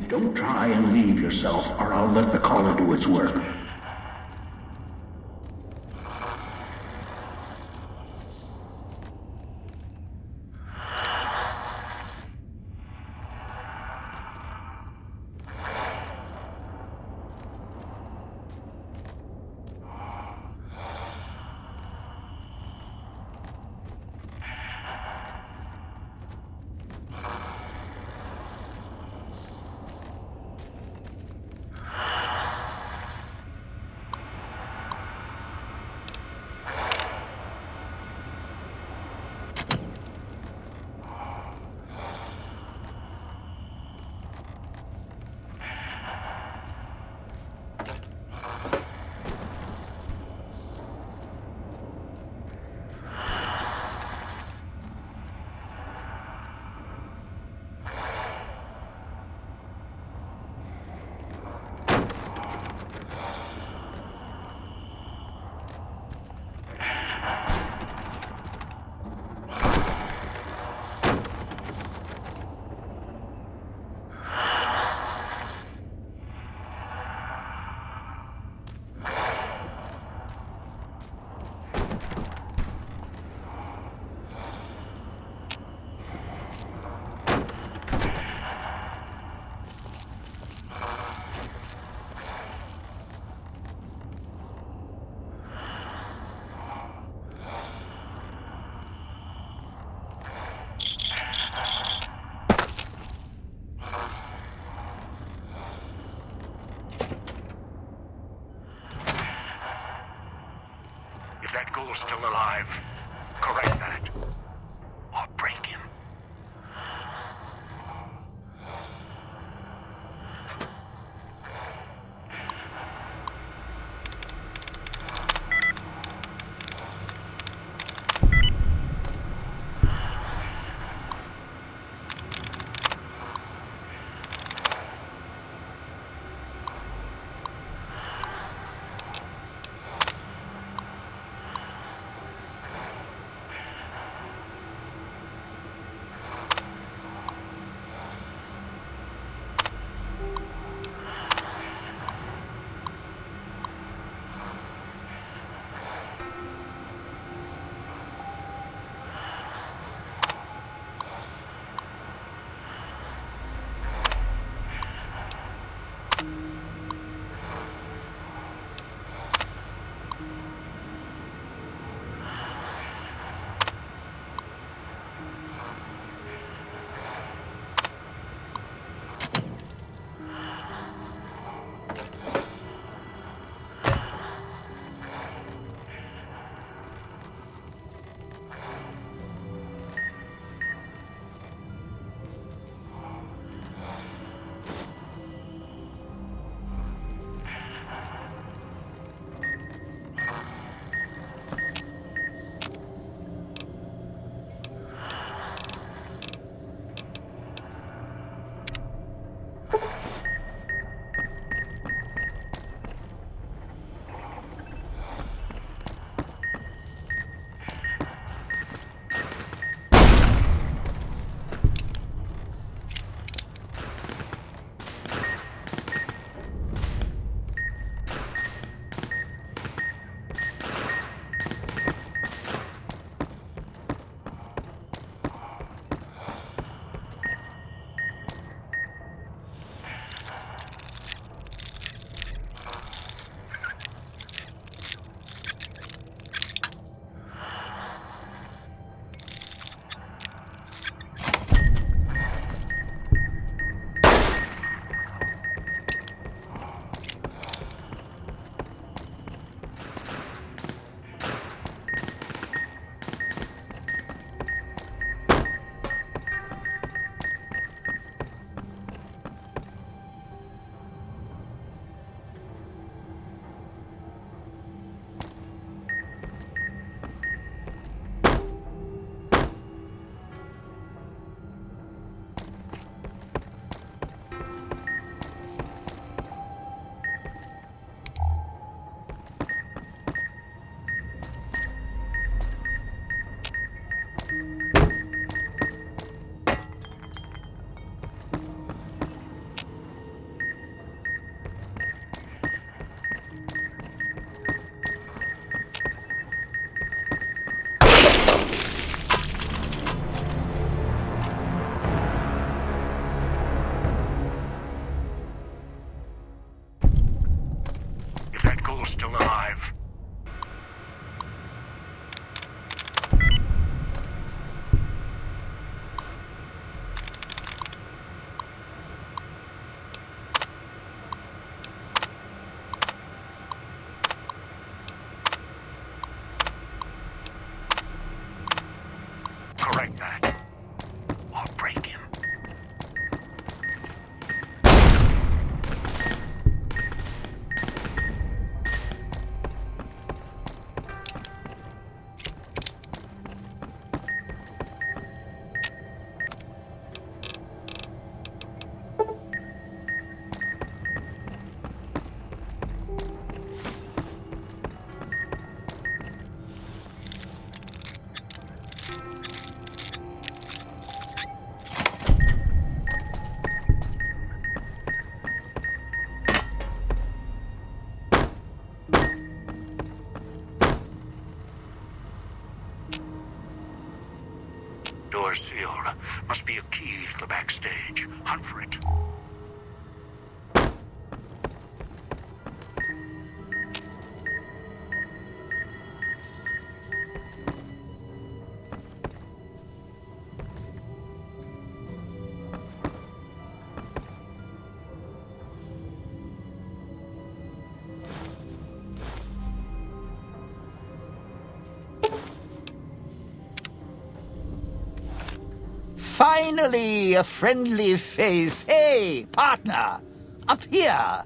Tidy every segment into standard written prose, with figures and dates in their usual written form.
Don't try and leave yourself, or I'll let the collar do its work. Still alive. Correct that. Or break him. Correct that. Or break him. Door sealed. Must be a key to the backstage. Hunt for it. Finally, a friendly face. Hey, partner, up here.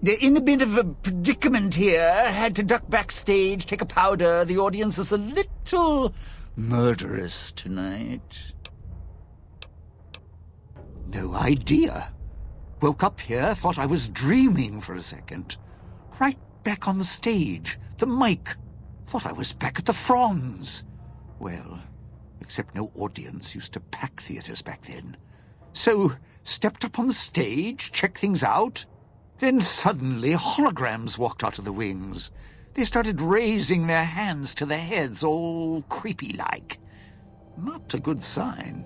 They're in a bit of a predicament here. Had to duck backstage, take a powder. The audience is a little murderous tonight. No idea. Woke up here, thought I was dreaming for a second. Right back on the stage, the mic. Thought I was back at the Franz. Well, except no audience used to pack theaters back then. So, stepped up on the stage, checked things out. Then suddenly, holograms walked out of the wings. They started raising their hands to their heads, all creepy-like. Not a good sign.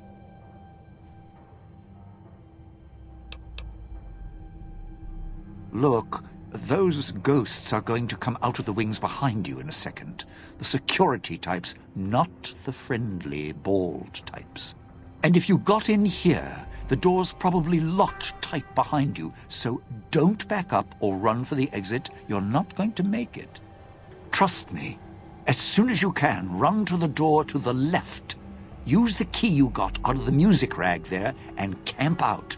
Look, those ghosts are going to come out of the wings behind you in a second. The security types, not the friendly, bald types. And if you got in here, the door's probably locked tight behind you, so don't back up or run for the exit. You're not going to make it. Trust me. As soon as you can, run to the door to the left. Use the key you got out of the music rag there and camp out.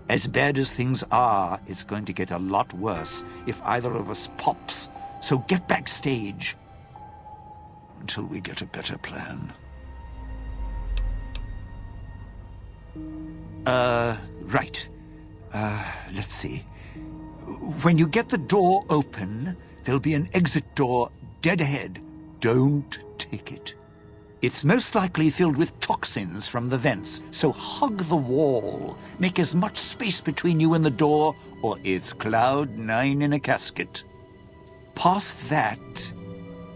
As bad as things are, it's going to get a lot worse if either of us pops. So get backstage until we get a better plan. Right. Let's see. When you get the door open, there'll be an exit door dead ahead. Don't take it. It's most likely filled with toxins from the vents, so hug the wall. Make as much space between you and the door, or it's Cloud 9 in a casket. Past that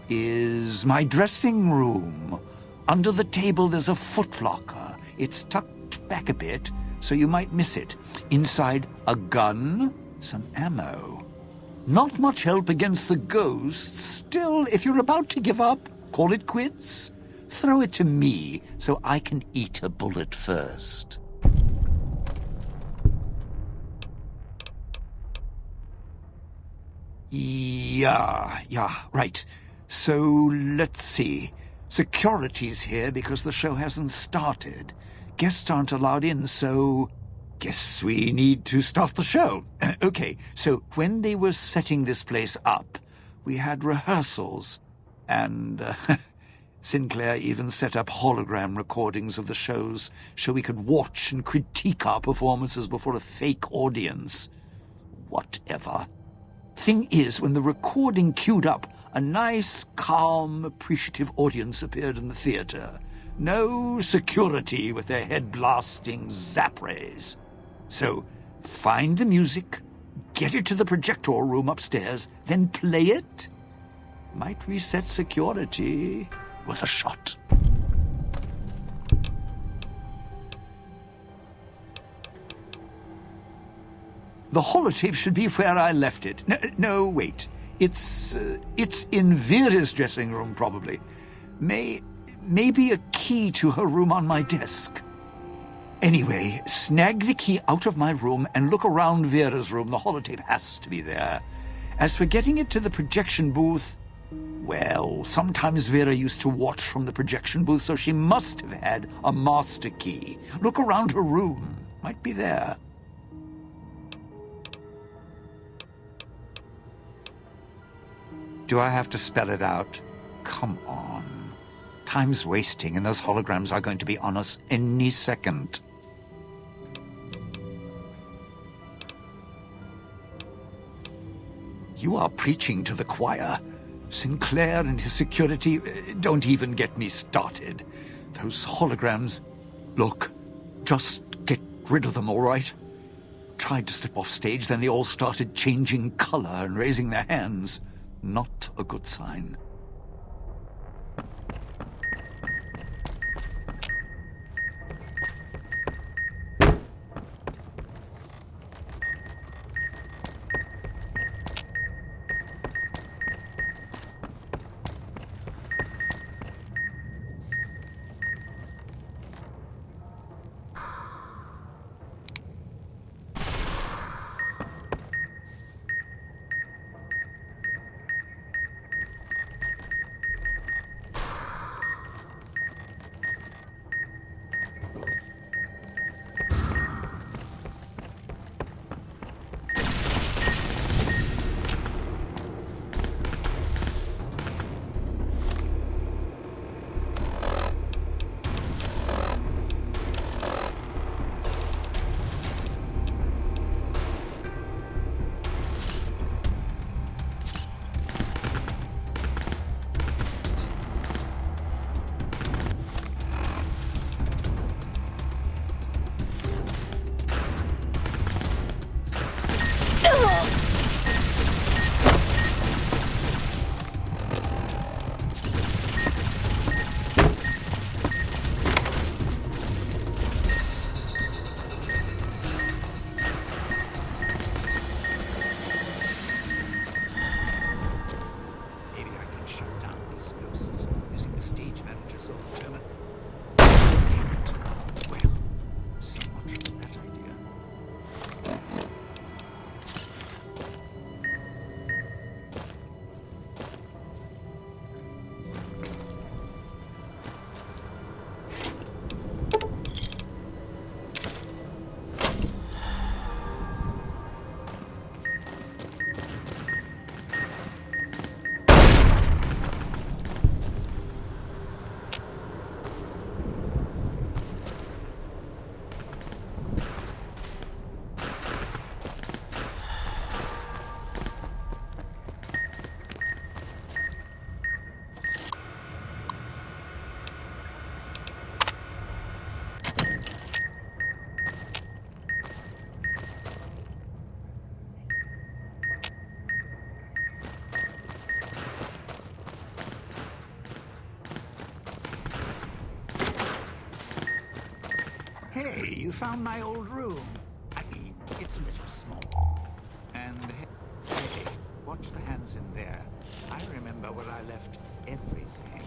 is my dressing room. Under the table there's a footlocker. It's tucked back a bit, so you might miss it. Inside, a gun, some ammo. Not much help against the ghosts. Still, if you're about to give up, call it quits. Throw it to me, so I can eat a bullet first. Yeah, right. So, let's see. Security's here because the show hasn't started. Guests aren't allowed in, so guess we need to start the show. Okay, so when they were setting this place up, we had rehearsals, and Sinclair even set up hologram recordings of the shows so we could watch and critique our performances before a fake audience. Whatever. Thing is, when the recording queued up, a nice, calm, appreciative audience appeared in the theater. No security with their head blasting zap rays. So, find the music, get it to the projector room upstairs, then play it. Might reset security. Worth a shot. The holotape should be where I left it. No, wait. It's in Vera's dressing room, probably. Maybe a key to her room on my desk. Anyway, snag the key out of my room and look around Vera's room. The holotape has to be there. As for getting it to the projection booth, Well, sometimes Vera used to watch from the projection booth, so she must have had a master key. Look around her room. Might be there. Do I have to spell it out? Come on. Time's wasting, and those holograms are going to be on us any second. You are preaching to the choir. Sinclair and his security, don't even get me started. Those holograms... Look, just get rid of them, all right? Tried to slip off stage, then they all started changing color and raising their hands. Not a good sign. Hey, you found my old room. I mean, it's a little small. And hey, watch the hands in there. I remember where I left everything.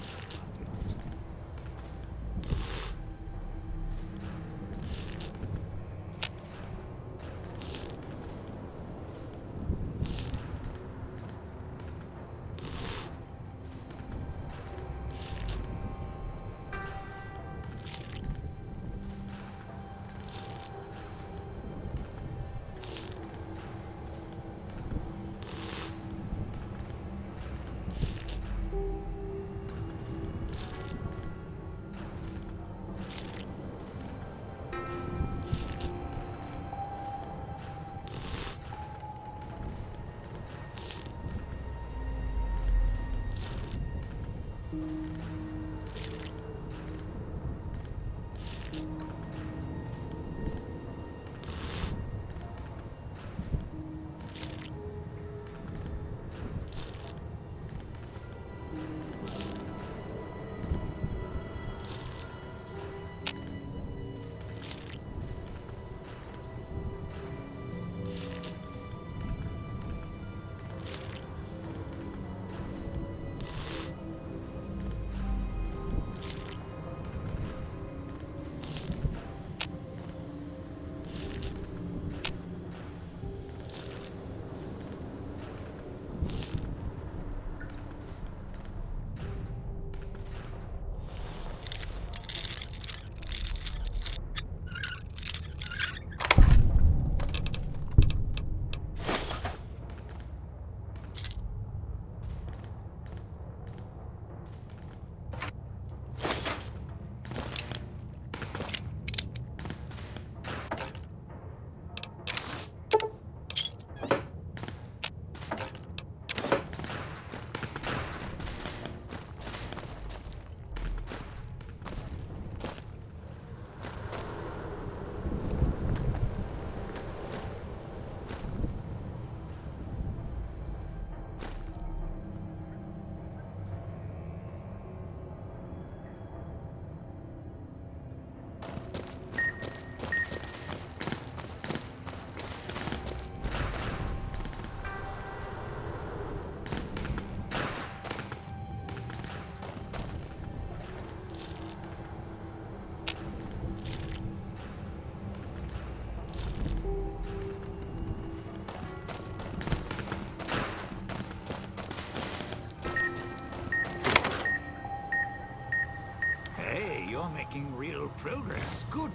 Well, progress. Good.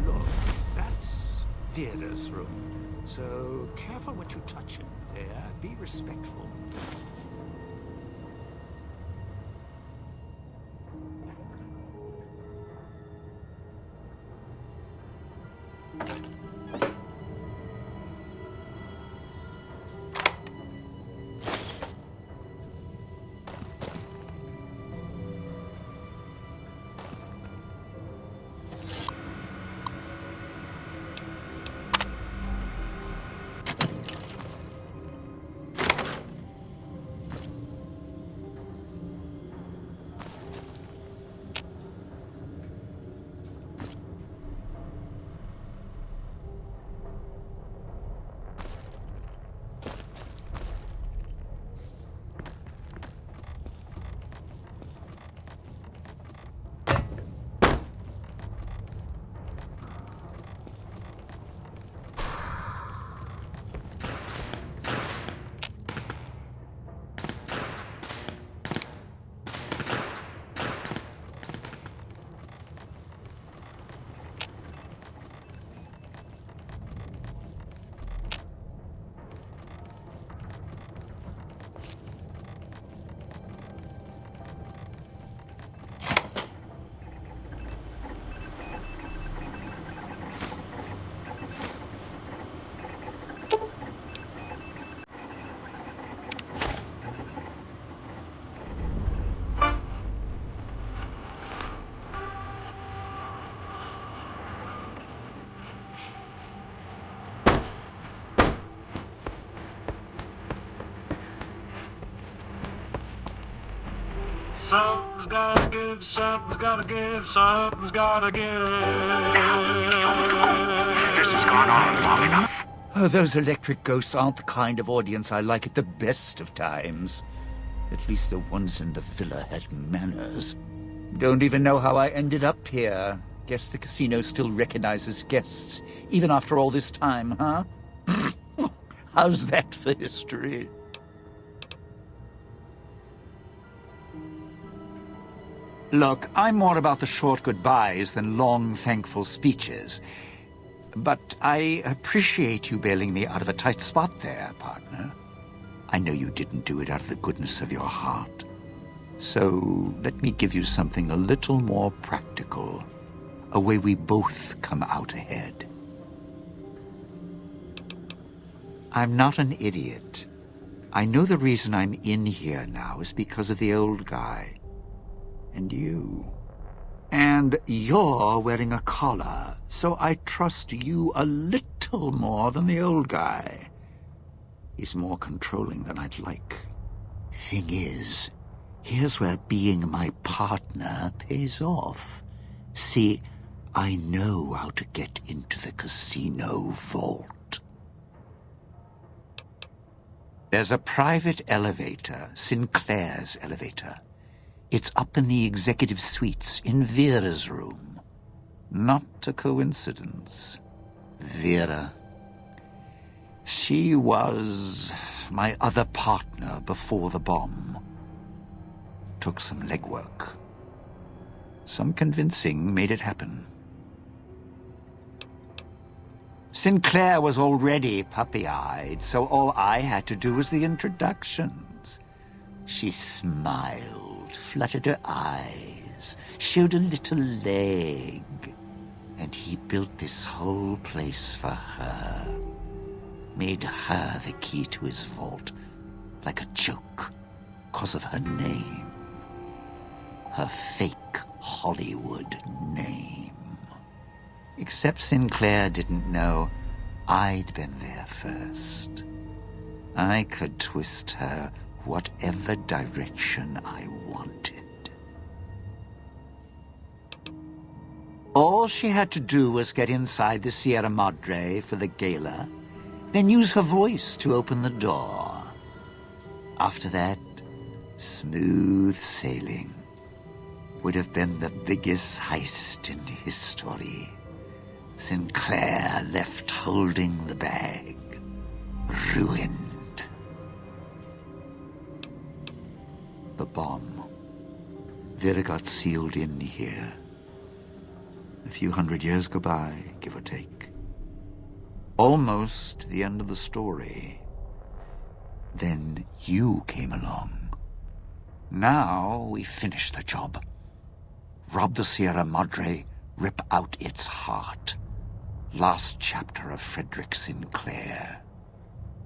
Look, that's Vera's room. So careful what you touch in there. Be respectful. Something's gotta give, something's gotta give, something's gotta give. This has gone on long enough. Oh, those electric ghosts aren't the kind of audience I like at the best of times. At least the ones in the villa had manners. Don't even know how I ended up here. Guess the casino still recognizes guests, even after all this time, huh? How's that for history? Look, I'm more about the short goodbyes than long, thankful speeches. But I appreciate you bailing me out of a tight spot there, partner. I know you didn't do it out of the goodness of your heart. So let me give you something a little more practical. A way we both come out ahead. I'm not an idiot. I know the reason I'm in here now is because of the old guy. And you. And you're wearing a collar, so I trust you a little more than the old guy. He's more controlling than I'd like. Thing is, here's where being my partner pays off. See, I know how to get into the casino vault. There's a private elevator, Sinclair's elevator. It's up in the executive suites in Vera's room. Not a coincidence. Vera. She was my other partner before the bomb. Took some legwork. Some convincing made it happen. Sinclair was already puppy-eyed, so all I had to do was the introductions. She smiled, fluttered her eyes, showed a little leg, and he built this whole place for her. Made her the key to his vault, like a joke, 'cause of her name. Her fake Hollywood name. Except Sinclair didn't know I'd been there first. I could twist her whatever direction I wanted. All she had to do was get inside the Sierra Madre for the gala, then use her voice to open the door. After that, smooth sailing. Would have been the biggest heist in history. Sinclair left holding the bag, ruined. The bomb. Vera got sealed in here. few hundred years go by, give or take. Almost the end of the story. Then you came along. Now we finish the job. Rob the Sierra Madre, rip out its heart. Last chapter of Frederick Sinclair.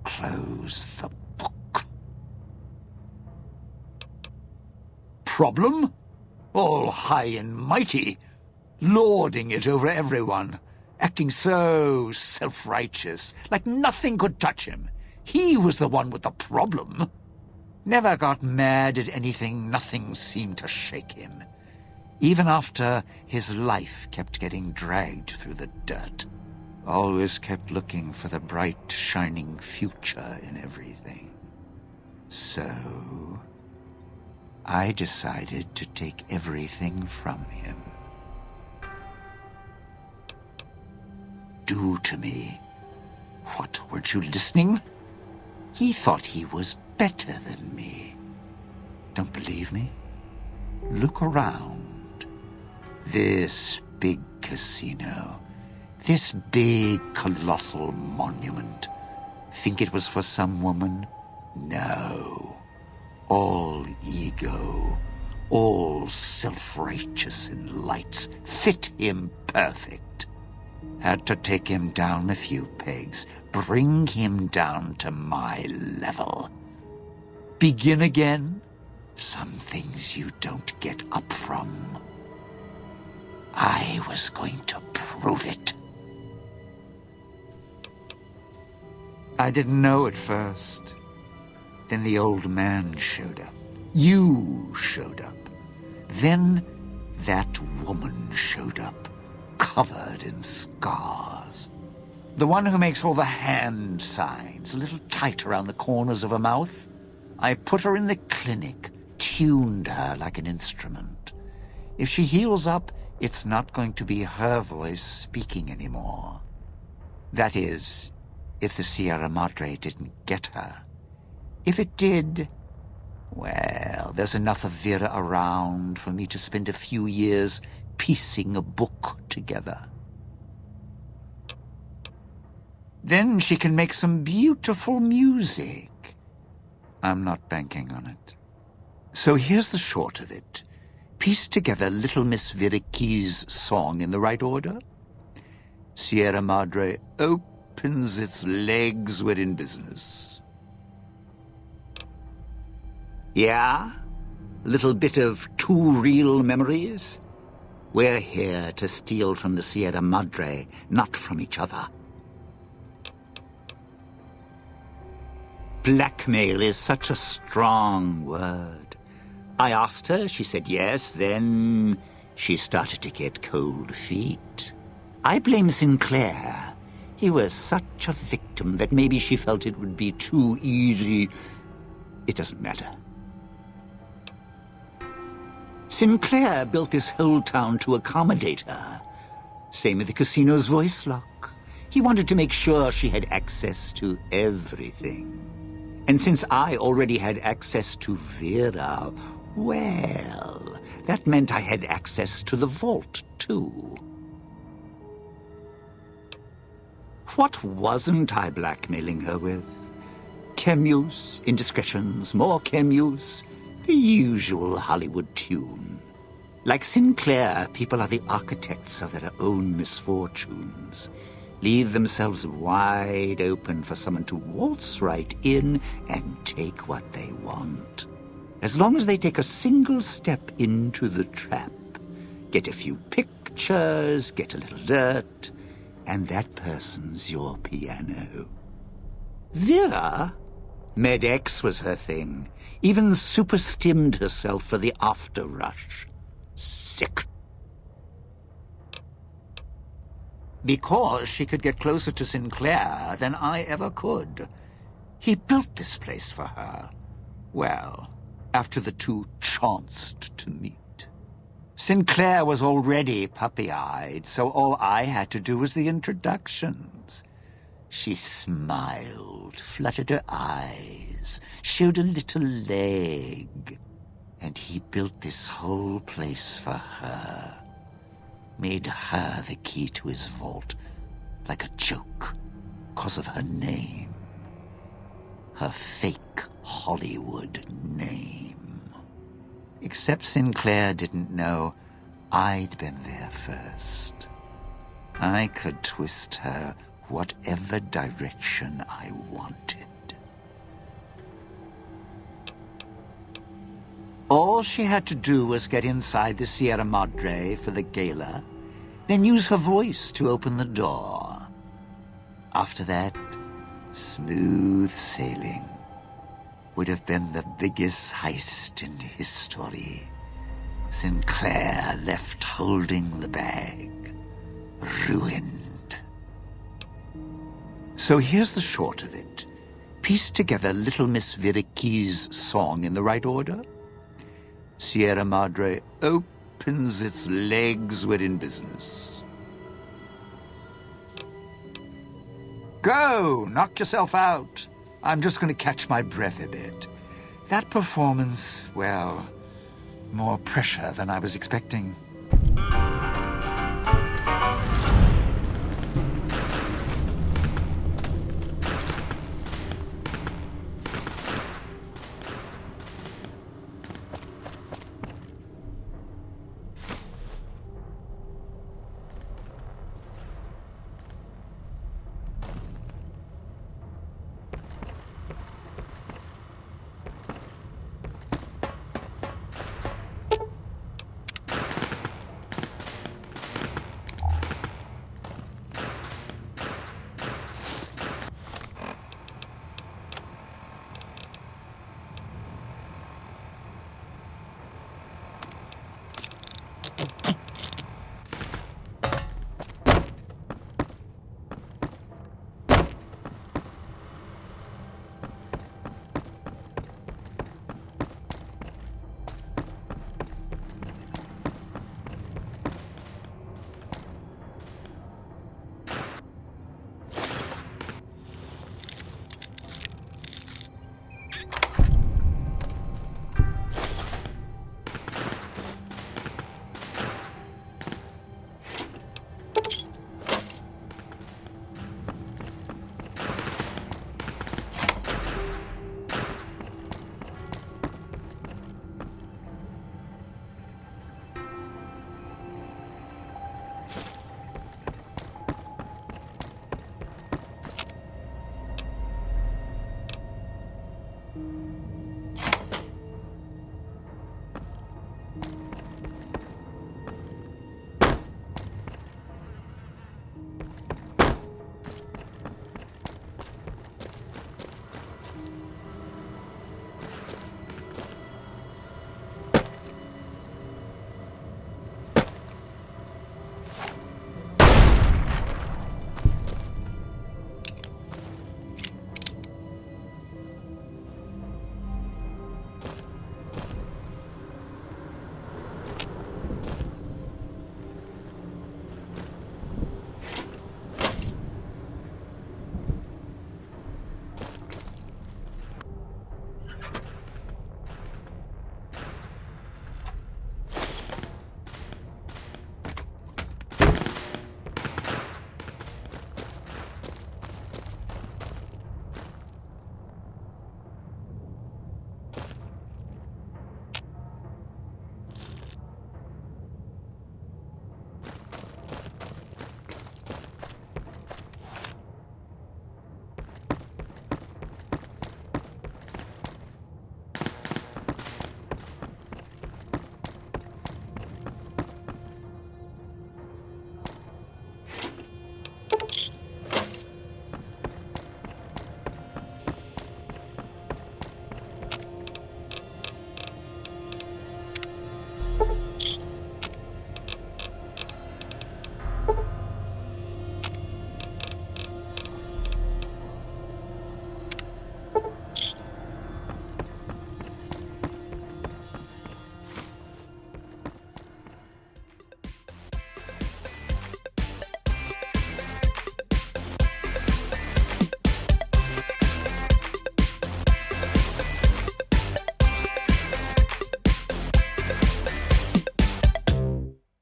Close the book. Problem? All high and mighty, lording it over everyone, acting so self-righteous, like nothing could touch him. He was the one with the problem. Never got mad at anything, nothing seemed to shake him. Even after his life kept getting dragged through the dirt. Always kept looking for the bright, shining future in everything. So I decided to take everything from him. Do to me. What, weren't you listening? He thought he was better than me. Don't believe me? Look around. This big casino, this big colossal monument. Think it was for some woman? No. All ego, all self-righteous in lights, fit him perfect. Had to take him down a few pegs, bring him down to my level. Begin again? Some things you don't get up from. I was going to prove it. I didn't know at first. Then the old man showed up. You showed up. Then that woman showed up, covered in scars. The one who makes all the hand signs, a little tight around the corners of her mouth. I put her in the clinic, tuned her like an instrument. If she heals up, it's not going to be her voice speaking anymore. That is, if the Sierra Madre didn't get her. If it did, well, there's enough of Vera around for me to spend a few years piecing a book together. Then she can make some beautiful music. I'm not banking on it. So here's the short of it. Piece together Little Miss Vera Key's song in the right order. Sierra Madre opens its legs, we're in business. Yeah? A little bit of too real memories? We're here to steal from the Sierra Madre, not from each other. Blackmail is such a strong word. I asked her, she said yes, then she started to get cold feet. I blame Sinclair. He was such a victim that maybe she felt it would be too easy. It doesn't matter. Sinclair built this whole town to accommodate her. Same with the casino's voice lock. He wanted to make sure she had access to everything. And since I already had access to Vera, well, that meant I had access to the vault, too. What wasn't I blackmailing her with? Chem-use, indiscretions, more chem-use, the usual Hollywood tune. Like Sinclair, people are the architects of their own misfortunes. Leave themselves wide open for someone to waltz right in and take what they want. As long as they take a single step into the trap, get a few pictures, get a little dirt, and that person's your piano. Vera? Med-X was her thing. Even super-stimmed herself for the after-rush. Sick. Because she could get closer to Sinclair than I ever could. He built this place for her. Well, after the two chanced to meet. Sinclair was already puppy-eyed, so all I had to do was the introductions. She smiled, fluttered her eyes, showed a little leg, and he built this whole place for her. made her the key to his vault, like a joke, 'cause of her name. Her fake Hollywood name. Except Sinclair didn't know I'd been there first. I could twist her whatever direction I wanted. All she had to do was get inside the Sierra Madre for the gala, then use her voice to open the door. After that, smooth sailing would have been the biggest heist in history. Sinclair left holding the bag, ruined. So here's the short of it. Piece together Little Miss Viriki's song in the right order. Sierra Madre opens its legs, we're in business. Go! Knock yourself out. I'm just going to catch my breath a bit. That performance, well, more pressure than I was expecting.